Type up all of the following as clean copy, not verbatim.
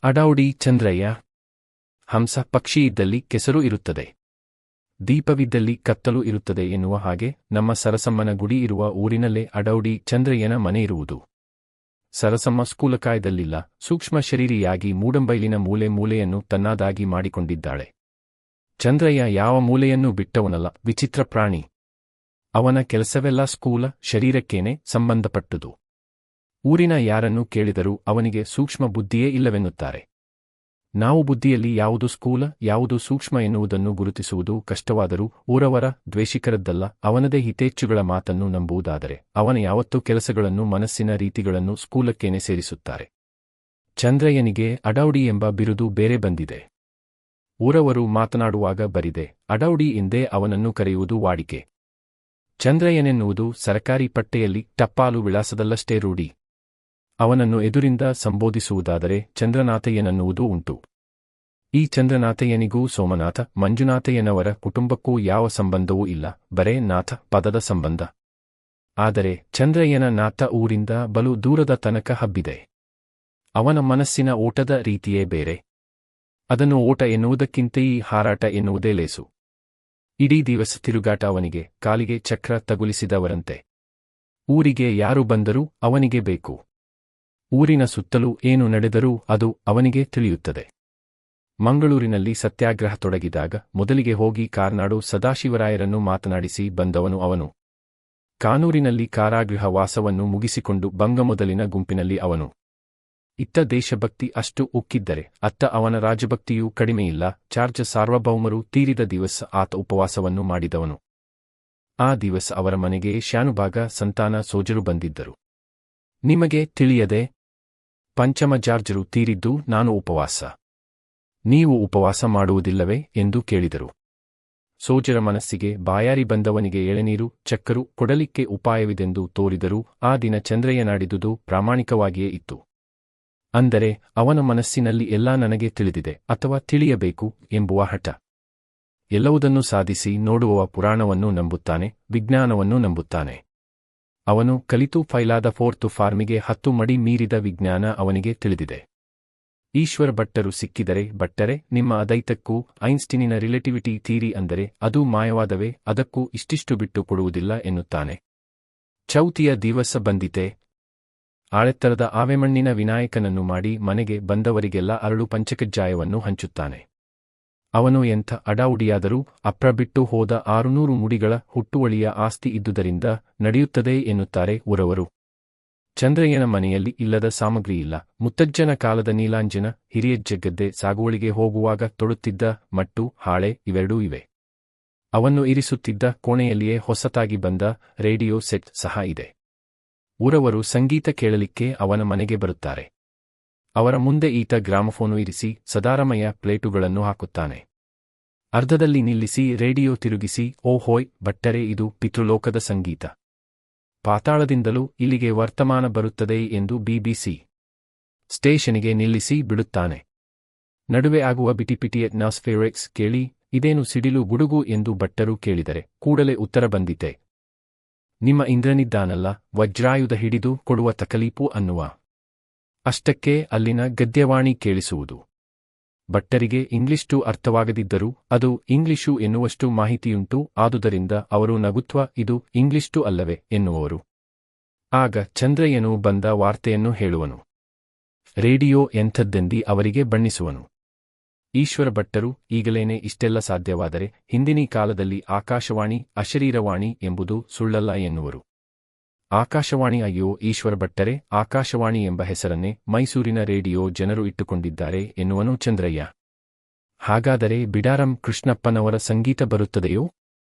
ಅಡೌಡಿ ಚಂದ್ರಯ್ಯ. ಹಂಸ ಪಕ್ಷಿ ಇದ್ದಲ್ಲಿ ಕೆಸರು ಇರುತ್ತದೆ, ದೀಪವಿದ್ದಲ್ಲಿ ಕತ್ತಲು ಇರುತ್ತದೆ ಎನ್ನುವ ಹಾಗೆ ನಮ್ಮ ಸರಸಮ್ಮನ ಗುಡಿ ಇರುವ ಊರಿನಲ್ಲೇ ಅಡೌಡಿ ಚಂದ್ರಯ್ಯನ ಮನೆ ಇರುವುದು. ಸರಸಮ್ಮ ಸ್ಥೂಲಕಾಯದಲ್ಲಿಲ್ಲ, ಸೂಕ್ಷ್ಮ ಶರೀರಿಯಾಗಿ ಮೂಡಂಬೈಲಿನ ಮೂಲೆ ಮೂಲೆಯನ್ನು ತನ್ನಾದಾಗಿ ಮಾಡಿಕೊಂಡಿದ್ದಾಳೆ. ಚಂದ್ರಯ್ಯ ಯಾವ ಮೂಲೆಯನ್ನೂ ಬಿಟ್ಟವನಲ್ಲ, ವಿಚಿತ್ರ ಪ್ರಾಣಿ. ಅವನ ಕೆಲಸವೆಲ್ಲ ಸ್ಥೂಲ ಶರೀರಕ್ಕೇನೆ ಸಂಬಂಧಪಟ್ಟುದು. ಊರಿನ ಯಾರನ್ನು ಕೇಳಿದರೂ ಅವನಿಗೆ ಸೂಕ್ಷ್ಮ ಬುದ್ಧಿಯೇ ಇಲ್ಲವೆನ್ನುತ್ತಾರೆ. ನಾವು ಬುದ್ಧಿಯಲ್ಲಿ ಯಾವುದು ಸ್ಥೂಲ ಯಾವುದು ಸೂಕ್ಷ್ಮ ಎನ್ನುವುದನ್ನು ಗುರುತಿಸುವುದು ಕಷ್ಟವಾದರೂ ಊರವರ ದ್ವೇಷಿಕರದ್ದಲ್ಲ ಅವನದೇ ಹಿತೇಚ್ಛುಗಳ ಮಾತನ್ನು ನಂಬುವುದಾದರೆ ಅವನ ಯಾವತ್ತೂ ಕೆಲಸಗಳನ್ನು ಮನಸ್ಸಿನ ರೀತಿಗಳನ್ನು ಸ್ಥೂಲಕ್ಕೇನೆ ಸೇರಿಸುತ್ತಾರೆ. ಚಂದ್ರಯ್ಯನಿಗೆ ಅಡೌಡಿ ಎಂಬ ಬಿರುದು ಬೇರೆ ಬಂದಿದೆ. ಊರವರು ಮಾತನಾಡುವಾಗ ಬರಿದೆ ಅಡೌಡಿ ಎಂದೇ ಅವನನ್ನು ಕರೆಯುವುದು ವಾಡಿಕೆ. ಚಂದ್ರಯ್ಯನೆನ್ನುವುದು ಸರಕಾರಿ ಪಟ್ಟೆಯಲ್ಲಿ ಟಪಾಲು ವಿಳಾಸದಲ್ಲಷ್ಟೇ ರೂಢಿ. ಅವನನ್ನು ಎದುರಿಂದ ಸಂಬೋಧಿಸುವುದಾದರೆ ಚಂದ್ರನಾಥಯ್ಯನನ್ನುವುದೂ ಉಂಟು. ಈ ಚಂದ್ರನಾಥಯ್ಯನಿಗೂ ಸೋಮನಾಥ ಮಂಜುನಾಥಯ್ಯನವರ ಕುಟುಂಬಕ್ಕೂ ಯಾವ ಸಂಬಂಧವೂ ಇಲ್ಲ, ಬರೇ ನಾಥ ಪದದ ಸಂಬಂಧ. ಆದರೆ ಚಂದ್ರಯ್ಯನ ನಾಥ ಊರಿಂದ ಬಲು ದೂರದ ತನಕ ಹಬ್ಬಿದೆ. ಅವನ ಮನಸ್ಸಿನ ಓಟದ ರೀತಿಯೇ ಬೇರೆ. ಅದನ್ನು ಓಟ ಎನ್ನುವುದಕ್ಕಿಂತ ಈ ಹಾರಾಟ ಎನ್ನುವುದೇ ಲೇಸು. ಇಡೀ ದಿವಸ ತಿರುಗಾಟ ಅವನಿಗೆ, ಕಾಲಿಗೆ ಚಕ್ರ ತಗುಲಿಸಿದವರಂತೆ. ಊರಿಗೆ ಯಾರು ಬಂದರೂ ಅವನಿಗೆ ಬೇಕು. ಊರಿನ ಸುತ್ತಲೂ ಏನು ನಡೆದರೂ ಅದು ಅವನಿಗೆ ತಿಳಿಯುತ್ತದೆ. ಮಂಗಳೂರಿನಲ್ಲಿ ಸತ್ಯಾಗ್ರಹ ತೊಡಗಿದಾಗ ಮೊದಲಿಗೆ ಹೋಗಿ ಕಾರ್ನಾಡು ಸದಾಶಿವರಾಯರನ್ನು ಮಾತನಾಡಿಸಿ ಬಂದವನು ಅವನು. ಕಾನೂರಿನಲ್ಲಿ ಕಾರಾಗೃಹ ವಾಸವನ್ನು ಮುಗಿಸಿಕೊಂಡು ಬಂಗಮೊದಲಿನ ಗುಂಪಿನಲ್ಲಿ ಅವನು. ಇತ್ತ ದೇಶಭಕ್ತಿ ಅಷ್ಟು ಉಕ್ಕಿದ್ದರೆ ಅತ್ತ ಅವನ ರಾಜಭಕ್ತಿಯೂ ಕಡಿಮೆಯಿಲ್ಲ. ಜಾರ್ಜ್ ಸಾರ್ವಭೌಮರು ತೀರಿದ ದಿವಸ ಆತ ಉಪವಾಸವನ್ನು ಮಾಡಿದವನು. ಆ ದಿವಸ ಅವರ ಮನೆಗೆ ಶಾನುಭಾಗ ಸಂತಾನ ಸೋಜರು ಬಂದಿದ್ದರು. ನಿಮಗೆ ತಿಳಿಯದೆ ಪಂಚಮ ಜಾರ್ಜರು ತೀರಿದ್ದು ನಾನು ಉಪವಾಸ, ನೀವು ಉಪವಾಸ ಮಾಡುವುದಿಲ್ಲವೇ ಎಂದು ಕೇಳಿದರು. ಸೋಜರ ಮನಸ್ಸಿಗೆ ಬಾಯಾರಿ ಬಂದವನಿಗೆ ಎಳೆನೀರು ಚಕ್ಕರು ಕೊಡಲಿಕ್ಕೆ ಉಪಾಯವಿದೆಂದು ತೋರಿದರೂ ಆ ದಿನ ಚಂದ್ರಯ್ಯನಾಡಿದುದು ಪ್ರಾಮಾಣಿಕವಾಗಿಯೇ ಇತ್ತು. ಅಂದರೆ ಅವನ ಮನಸ್ಸಿನಲ್ಲಿ ಎಲ್ಲಾ ನನಗೆ ತಿಳಿದಿದೆ ಅಥವಾ ತಿಳಿಯಬೇಕು ಎಂಬುವ ಹಠ. ಎಲ್ಲವುದನ್ನು ಸಾಧಿಸಿ ನೋಡುವ ಪುರಾಣವನ್ನು ನಂಬುತ್ತಾನೆ, ವಿಜ್ಞಾನವನ್ನು ನಂಬುತ್ತಾನೆ. ಅವನು ಕಲಿತು ಫೈಲಾದ ಫೋರ್ತು ಫಾರ್ಮಿಗೆ 10 ಮಡಿ ಮೀರಿದ ವಿಜ್ಞಾನ ಅವನಿಗೆ ತಿಳಿದಿದೆ. ಈಶ್ವರ ಭಟ್ಟರು ಸಿಕ್ಕಿದರೆ ಭಟ್ಟರೆ ನಿಮ್ಮ ಅದೈತಕ್ಕೂ ಐನ್ಸ್ಟೀನಿನ ರಿಲೇಟಿವಿಟಿ ಥೀರಿ ಅಂದರೆ ಅದು ಮಾಯವಾದವೇ, ಅದಕ್ಕೂ ಇಷ್ಟಿಷ್ಟು ಬಿಟ್ಟು ಕೊಡುವುದಿಲ್ಲ ಎನ್ನುತ್ತಾನೆ. ಚೌತಿಯ ದಿವಸ ಬಂದಿತೆ. ಆಳೆತ್ತರದ ಆವೆಮಣ್ಣಿನ ವಿನಾಯಕನನ್ನು ಮಾಡಿ ಮನೆಗೆ ಬಂದವರಿಗೆಲ್ಲ ಅರಳು ಪಂಚಕಜ್ಜಾಯವನ್ನು ಹಂಚುತ್ತಾನೆ. ಅವನು ಎಂಥ ಅಡಾವುಡಿಯಾದರೂ ಅಪ್ರಬಿಟ್ಟು ಹೋದ 600 ಮುಡಿಗಳ ಹುಟ್ಟುವಳಿಯ ಆಸ್ತಿ ಇದ್ದುದರಿಂದ ನಡೆಯುತ್ತದೆ ಎನ್ನುತ್ತಾರೆ ಊರವರು. ಚಂದ್ರಯ್ಯನ ಮನೆಯಲ್ಲಿ ಇಲ್ಲದ ಸಾಮಗ್ರಿಯಿಲ್ಲ. ಮುತ್ತಜ್ಜನ ಕಾಲದ ನೀಲಾಂಜನ ಹಿರಿಯಜ್ಜ ಗದ್ದೆ ಸಾಗುವಳಿಗೆ ಹೋಗುವಾಗ ತೊಡುತ್ತಿದ್ದ ಮಟ್ಟು ಹಾಳೆ ಇವೆರಡೂ ಇವೆ. ಅವನ್ನು ಇರಿಸುತ್ತಿದ್ದ ಕೋಣೆಯಲ್ಲಿಯೇ ಹೊಸತಾಗಿ ಬಂದ ರೇಡಿಯೋ ಸೆಟ್ ಸಹ ಇದೆ. ಊರವರು ಸಂಗೀತ ಕೇಳಲಿಕ್ಕೆ ಅವನ ಮನೆಗೆ ಬರುತ್ತಾರೆ. ಅವರ ಮುಂದೆ ಈತ ಗ್ರಾಮಫೋನು ಇರಿಸಿ ಸದಾರಮಯ ಪ್ಲೇಟುಗಳನ್ನು ಹಾಕುತ್ತಾನೆ. ಅರ್ಧದಲ್ಲಿ ನಿಲ್ಲಿಸಿ ರೇಡಿಯೋ ತಿರುಗಿಸಿ ಓಹೋಯ್ ಭಟ್ಟರೆ ಇದು ಪಿತೃಲೋಕದ ಸಂಗೀತ. ಪಾತಾಳದಿಂದಲೂ ಇಲ್ಲಿಗೆ ವರ್ತಮಾನ ಬರುತ್ತದೆ ಎಂದು BBC ಸ್ಟೇಷನಿಗೆ ನಿಲ್ಲಿಸಿ ಬಿಡುತ್ತಾನೆ. ನಡುವೆ ಆಗುವ ಬಿಟಿಪಿಟಿಯ ನಾಸ್ಫೇರೆಕ್ಸ್ ಕೇಳಿ ಇದೇನು ಸಿಡಿಲು ಗುಡುಗು ಎಂದು ಭಟ್ಟರು ಕೇಳಿದರೆ ಕೂಡಲೇ ಉತ್ತರ ಬಂದಿತೆ. ನಿಮ್ಮ ಇಂದ್ರನಿದ್ದಾನಲ್ಲ ವಜ್ರಾಯುಧ ಹಿಡಿದು ಕೊಡುವ ತಕಲೀಪು ಅನ್ನುವ. ಅಷ್ಟಕ್ಕೆ ಅಲ್ಲಿನ ಗದ್ಯವಾಣಿ ಕೇಳಿಸುವುದು. ಭಟ್ಟರಿಗೆ ಇಂಗ್ಲಿಷ್ಟು ಅರ್ಥವಾಗದಿದ್ದರೂ ಅದು ಇಂಗ್ಲಿಷು ಎನ್ನುವಷ್ಟು ಮಾಹಿತಿಯುಂಟು. ಆದುದರಿಂದ ಅವರು ನಗುತ್ವ ಇದು ಇಂಗ್ಲಿಷ್ಟು ಅಲ್ಲವೇ ಎನ್ನುವರು. ಆಗ ಚಂದ್ರಯ್ಯನು ಬಂದ ವಾರ್ತೆಯನ್ನು ಹೇಳುವನು. ರೇಡಿಯೋ ಎಂಥದ್ದೆಂದಿ ಅವರಿಗೆ ಬಣ್ಣಿಸುವನು. ಈಶ್ವರ ಭಟ್ಟರು ಈಗಲೇನೆ ಇಷ್ಟೆಲ್ಲ ಸಾಧ್ಯವಾದರೆ ಹಿಂದಿನ ಕಾಲದಲ್ಲಿ ಆಕಾಶವಾಣಿ ಅಶರೀರವಾಣಿ ಎಂಬುದು ಸುಳ್ಳಲ್ಲ ಎನ್ನುವರು. ಆಕಾಶವಾಣಿ ಅಯ್ಯೋ ಈಶ್ವರ ಭಟ್ಟರೆ ಆಕಾಶವಾಣಿ ಎಂಬ ಹೆಸರನ್ನೇ ಮೈಸೂರಿನ ರೇಡಿಯೋ ಜನರು ಇಟ್ಟುಕೊಂಡಿದ್ದಾರೆ ಎನ್ನುವನು ಚಂದ್ರಯ್ಯ. ಹಾಗಾದರೆ ಬಿಡಾರಂ ಕೃಷ್ಣಪ್ಪನವರ ಸಂಗೀತ ಬರುತ್ತದೆಯೋ?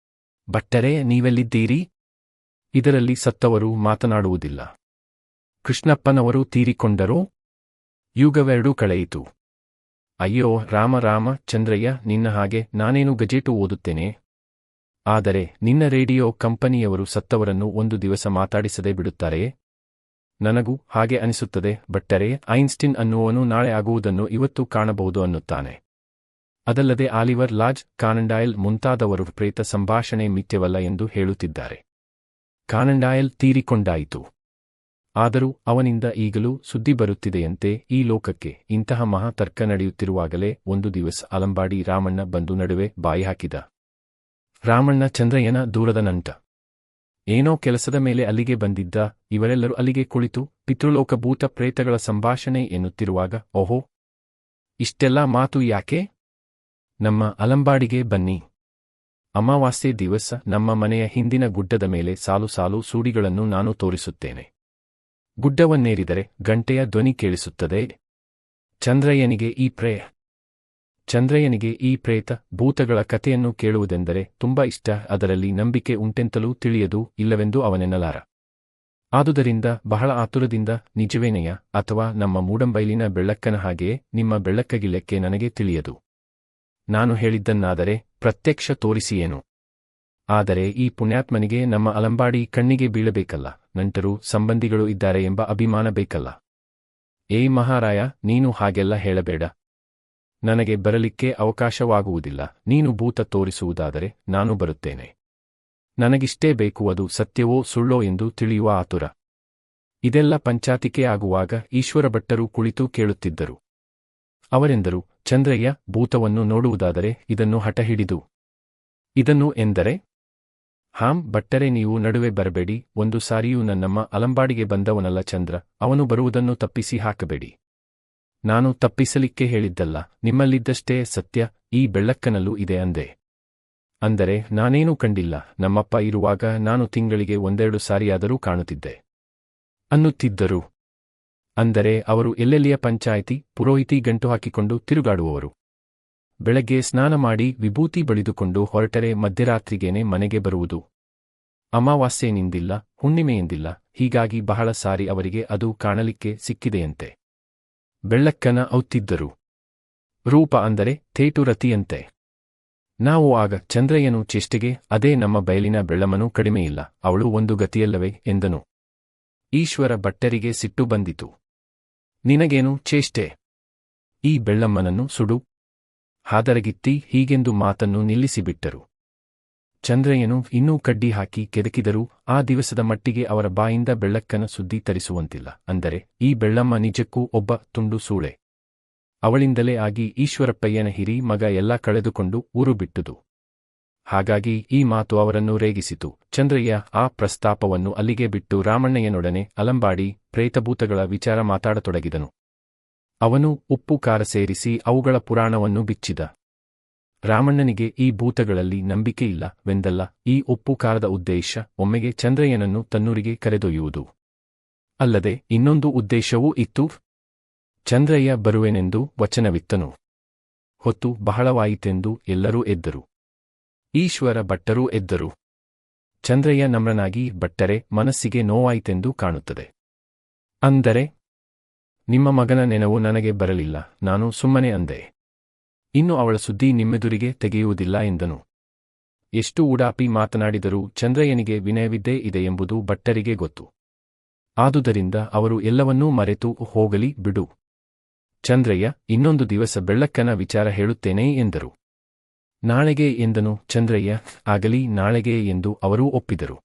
ಭಟ್ಟರೆ ನೀವೆಲ್ಲಿದ್ದೀರಿ? ಇದರಲ್ಲಿ ಸತ್ತವರು ಮಾತನಾಡುವುದಿಲ್ಲ. ಕೃಷ್ಣಪ್ಪನವರು ತೀರಿಕೊಂಡರೋ? ಯುಗವೆರಡೂ ಕಳೆಯಿತು. ಅಯ್ಯೋ ರಾಮ ರಾಮ ಚಂದ್ರಯ್ಯ, ನಿನ್ನ ಹಾಗೆ ನಾನೇನು ಗಜೇಟು ಓದುತ್ತೇನೆ. ಆದರೆ ನಿನ್ನ ರೇಡಿಯೋ ಕಂಪನಿಯವರು ಸತ್ತವರನ್ನು ಒಂದು ದಿವಸ ಮಾತಾಡಿಸದೆ ಬಿಡುತ್ತಾರೆಯೇ? ನನಗೂ ಹಾಗೆ ಅನಿಸುತ್ತದೆ ಭಟ್ಟರೆ. ಐನ್ಸ್ಟೀನ್ ಅನ್ನುವನು ನಾಳೆ ಆಗುವುದನ್ನು ಇವತ್ತು ಕಾಣಬಹುದು ಅನ್ನುತ್ತಾನೆ. ಅದಲ್ಲದೆ ಆಲಿವರ್ ಲಾಜ್ ಕಾನನ್ ಮುಂತಾದವರು ಪ್ರೇತ ಸಂಭಾಷಣೆ ಮಿಥ್ಯವಲ್ಲ ಎಂದು ಹೇಳುತ್ತಿದ್ದಾರೆ. ಕಾನನ್ ತೀರಿಕೊಂಡಾಯಿತು. ಆದರೂ ಅವನಿಂದ ಈಗಲೂ ಸುದ್ದಿ ಬರುತ್ತಿದೆಯಂತೆ ಈ ಲೋಕಕ್ಕೆ. ಇಂತಹ ಮಹಾತರ್ಕ ನಡೆಯುತ್ತಿರುವಾಗಲೇ ಒಂದು ದಿವಸ ಅಲಂಬಾಡಿ ರಾಮಣ್ಣ ಬಂದು ನಡುವೆ ಬಾಯಿ ಹಾಕಿದ. ರಾಮಣ್ಣ ಚಂದ್ರಯ್ಯನ ದೂರದ ನಂಟ. ಏನೋ ಕೆಲಸದ ಮೇಲೆ ಅಲ್ಲಿಗೆ ಬಂದಿದ್ದ. ಇವರೆಲ್ಲರೂ ಅಲ್ಲಿಗೆ ಕುಳಿತು ಪಿತೃಲೋಕ ಭೂತ ಪ್ರೇತಗಳ ಸಂಭಾಷಣೆ ಎನ್ನುತ್ತಿರುವಾಗ, ಓಹೋ, ಇಷ್ಟೆಲ್ಲ ಮಾತು ಯಾಕೆ? ನಮ್ಮ ಅಲಂಬಾಡಿಗೆ ಬನ್ನಿ. ಅಮಾವಾಸ್ಯೆ ದಿವಸ ನಮ್ಮ ಮನೆಯ ಹಿಂದಿನ ಗುಡ್ಡದ ಮೇಲೆ ಸಾಲು ಸಾಲು ಸೂಡಿಗಳನ್ನು ನಾನು ತೋರಿಸುತ್ತೇನೆ. ಗುಡ್ಡವನ್ನೇರಿದರೆ ಗಂಟೆಯ ಧ್ವನಿ ಕೇಳಿಸುತ್ತದೆ. ಚಂದ್ರಯ್ಯನಿಗೆ ಈ ಪ್ರೇತ ಭೂತಗಳ ಕಥೆಯನ್ನು ಕೇಳುವುದೆಂದರೆ ತುಂಬಾ ಇಷ್ಟ. ಅದರಲ್ಲಿ ನಂಬಿಕೆ ಉಂಟೆಂತಲೂ ತಿಳಿಯದು, ಇಲ್ಲವೆಂದು ಅವನೆನ್ನಲಾರ. ಆದುದರಿಂದ ಬಹಳ ಆತುರದಿಂದ, ನಿಜವೇನೆಯ ಅಥವಾ ನಮ್ಮ ಮೂಡಂಬೈಲಿನ ಬೆಳ್ಳಕ್ಕನ ಹಾಗೆಯೇ ನಿಮ್ಮ ಬೆಳ್ಳಕ್ಕಗಿಲೆಕ್ಕೆ ನನಗೆ ತಿಳಿಯದು. ನಾನು ಹೇಳಿದ್ದನ್ನಾದರೆ ಪ್ರತ್ಯಕ್ಷ ತೋರಿಸಿಯೇನು. ಆದರೆ ಈ ಪುಣ್ಯಾತ್ಮನಿಗೆ ನಮ್ಮ ಅಲಂಬಾಡಿ ಕಣ್ಣಿಗೆ ಬೀಳಬೇಕಲ್ಲ, ನಂಟರು ಸಂಬಂಧಿಗಳು ಇದ್ದಾರೆ ಎಂಬ ಅಭಿಮಾನ ಬೇಕಲ್ಲ. ಏ ಮಹಾರಾಯ, ನೀನು ಹಾಗೆಲ್ಲ ಹೇಳಬೇಡ. ನನಗೆ ಬರಲಿಕ್ಕೆ ಅವಕಾಶವಾಗುವುದಿಲ್ಲ. ನೀನು ಭೂತ ತೋರಿಸುವುದಾದರೆ ನಾನು ಬರುತ್ತೇನೆ. ನನಗಿಷ್ಟೇ ಬೇಕು, ಅದು ಸತ್ಯವೋ ಸುಳ್ಳೋ ಎಂದು ತಿಳಿಯುವ ಆತುರ. ಇದೆಲ್ಲ ಪಂಚಾತಿಕೆ ಆಗುವಾಗ ಈಶ್ವರ ಭಟ್ಟರು ಕುಳಿತು ಕೇಳುತ್ತಿದ್ದರು. ಅವರೆಂದರು, ಚಂದ್ರಯ್ಯ, ಭೂತವನ್ನು ನೋಡುವುದಾದರೆ ಇದನ್ನು ಹಠ ಹಿಡಿದು. ಇದನ್ನು ಎಂದರೆ? ಹಾಂ ಭಟ್ಟರೆ, ನೀವು ನಡುವೆ ಬರಬೇಡಿ. ಒಂದು ಸಾರಿಯೂ ನನ್ನಮ್ಮ ಅಲಂಬಾಡಿಗೆ ಬಂದವನಲ್ಲ ಚಂದ್ರ. ಅವನು ಬರುವುದನ್ನು ತಪ್ಪಿಸಿ ಹಾಕಬೇಡಿ. ನಾನು ತಪ್ಪಿಸಲಿಕ್ಕೆ ಹೇಳಿದ್ದಲ್ಲ, ನಿಮ್ಮಲ್ಲಿದ್ದಷ್ಟೇ ಸತ್ಯ ಈ ಬೆಳ್ಳಕ್ಕನಲ್ಲೂ ಇದೆ ಅಂದೆ. ಅಂದರೆ ನಾನೇನೂ ಕಂಡಿಲ್ಲ. ನಮ್ಮಪ್ಪ ಇರುವಾಗ ನಾನು ತಿಂಗಳಿಗೆ 1-2 ಸಾರಿಯಾದರೂ ಕಾಣುತ್ತಿದ್ದೆ ಅನ್ನುತ್ತಿದ್ದರು. ಅಂದರೆ ಅವರು ಎಲ್ಲೆಲ್ಲಿಯ ಪಂಚಾಯಿತಿ ಪುರೋಹಿತಿ ಗಂಟು ಹಾಕಿಕೊಂಡು ತಿರುಗಾಡುವವರು. ಬೆಳಗ್ಗೆ ಸ್ನಾನ ಮಾಡಿ ವಿಭೂತಿ ಬಳಿದುಕೊಂಡು ಹೊರಟರೆ ಮಧ್ಯರಾತ್ರಿಗೇನೆ ಮನೆಗೆ ಬರುವುದು. ಅಮಾವಾಸ್ಯೆನಿಂದಿಲ್ಲ, ಹುಣ್ಣಿಮೆಯಿಂದಿಲ್ಲ. ಹೀಗಾಗಿ ಬಹಳ ಸಾರಿ ಅವರಿಗೆ ಅದು ಕಾಣಲಿಕ್ಕೆ ಸಿಕ್ಕಿದೆಯಂತೆ. ಬೆಳ್ಳಕ್ಕನ ಔತ್ತಿದ್ದರು. ರೂಪ ಅಂದರೆ ಥೇಟು ರತಿಯಂತೆ. ನಾವು ಆಗ ಚಂದ್ರಯ್ಯನು ಚೇಷ್ಟೆಗೆ, ಅದೇ ನಮ್ಮ ಬಯಲಿನ ಬೆಳ್ಳಮ್ಮನೂ ಕಡಿಮೆಯಿಲ್ಲ, ಅವಳು ಒಂದು ಗತಿಯಲ್ಲವೇ ಎಂದನು. ಈಶ್ವರ ಭಟ್ಟರಿಗೆ ಸಿಟ್ಟು ಬಂದಿತು. ನಿನಗೇನು ಚೇಷ್ಟೆ? ಈ ಬೆಳ್ಳಮ್ಮನನ್ನು ಸುಡು. ಹಾದರಗಿತ್ತಿ ಹೀಗೆಂದು ಮಾತನ್ನು ನಿಲ್ಲಿಸಿಬಿಟ್ಟರು. ಚಂದ್ರಯ್ಯನು ಇನ್ನೂ ಕಡ್ಡಿ ಹಾಕಿ ಕೆದಕಿದರೂ ಆ ದಿವಸದ ಮಟ್ಟಿಗೆ ಅವರ ಬಾಯಿಂದ ಬೆಳ್ಳಕ್ಕನ ಸುದ್ದಿ ತರಿಸುವಂತಿಲ್ಲ. ಅಂದರೆ ಈ ಬೆಳ್ಳಮ್ಮ ನಿಜಕ್ಕೂ ಒಬ್ಬ ತುಂಡು ಸೂಳೆ. ಅವಳಿಂದಲೇ ಆಗಿ ಈಶ್ವರಪ್ಪಯ್ಯನ ಹಿರಿ ಮಗ ಎಲ್ಲ ಕಳೆದುಕೊಂಡು ಊರು ಬಿಟ್ಟುದು. ಹಾಗಾಗಿ ಈ ಮಾತು ಅವರನ್ನು ರೇಗಿಸಿತು. ಚಂದ್ರಯ್ಯ ಆ ಪ್ರಸ್ತಾಪವನ್ನು ಅಲ್ಲಿಗೆ ಬಿಟ್ಟು ರಾಮಣ್ಣಯ್ಯನೊಡನೆ ಅಲಂಬಾಡಿ ಪ್ರೇತಭೂತಗಳ ವಿಚಾರ ಮಾತಾಡತೊಡಗಿದನು. ಅವನು ಉಪ್ಪು ಖಾರ ಸೇರಿಸಿ ಅವುಗಳ ಪುರಾಣವನ್ನು ಬಿಚ್ಚಿದ. ರಾಮಣ್ಣನಿಗೆ ಈ ಭೂತಗಳಲ್ಲಿ ನಂಬಿಕೆಯಿಲ್ಲ ವೆಂದಲ್ಲ. ಈ ಉಪ್ಪು ಖಾರದ ಉದ್ದೇಶ ಒಮ್ಮೆಗೆ ಚಂದ್ರಯ್ಯನನ್ನು ತನ್ನೂರಿಗೆ ಕರೆದೊಯ್ಯುವುದು. ಅಲ್ಲದೆ ಇನ್ನೊಂದು ಉದ್ದೇಶವೂ ಇತ್ತು. ಚಂದ್ರಯ್ಯ ಬರುವೆನೆಂದು ವಚನವಿತ್ತನು. ಹೊತ್ತು ಬಹಳವಾಯಿತೆಂದು ಎಲ್ಲರೂ ಎದ್ದರು. ಈಶ್ವರ ಭಟ್ಟರೂ ಎದ್ದರು. ಚಂದ್ರಯ್ಯ ನಮ್ರನಾಗಿ, ಭಟ್ಟರೆ, ಮನಸ್ಸಿಗೆ ನೋವಾಯಿತೆಂದು ಕಾಣುತ್ತದೆ. ಅಂದರೆ ನಿಮ್ಮ ಮಗನ ನೆನವು ನನಗೆ ಬರಲಿಲ್ಲ. ನಾನು ಸುಮ್ಮನೆ ಅಂದೆ. ಇನ್ನು ಅವಳ ಸುದ್ದಿ ನಿಮ್ಮೆದುರಿಗೆ ತೆಗೆಯುವುದಿಲ್ಲ ಎಂದನು. ಎಷ್ಟು ಉಡಾಪಿ ಮಾತನಾಡಿದರೂ ಚಂದ್ರಯ್ಯನಿಗೆ ವಿನಯವಿದ್ದೇ ಇದೆ ಎಂಬುದು ಭಟ್ಟರಿಗೆ ಗೊತ್ತು. ಆದುದರಿಂದ ಅವರು ಎಲ್ಲವನ್ನೂ ಮರೆತು, ಹೋಗಲಿ ಬಿಡು ಚಂದ್ರಯ್ಯ, ಇನ್ನೊಂದು ದಿವಸ ಬೆಳ್ಳಕ್ಕನ ವಿಚಾರ ಹೇಳುತ್ತೇನೆ ಎಂದರು. ನಾಳೆಗೆ ಎಂದನು ಚಂದ್ರಯ್ಯ. ಆಗಲಿ, ನಾಳೆಗೆ ಎಂದು ಅವರೂ ಒಪ್ಪಿದರು.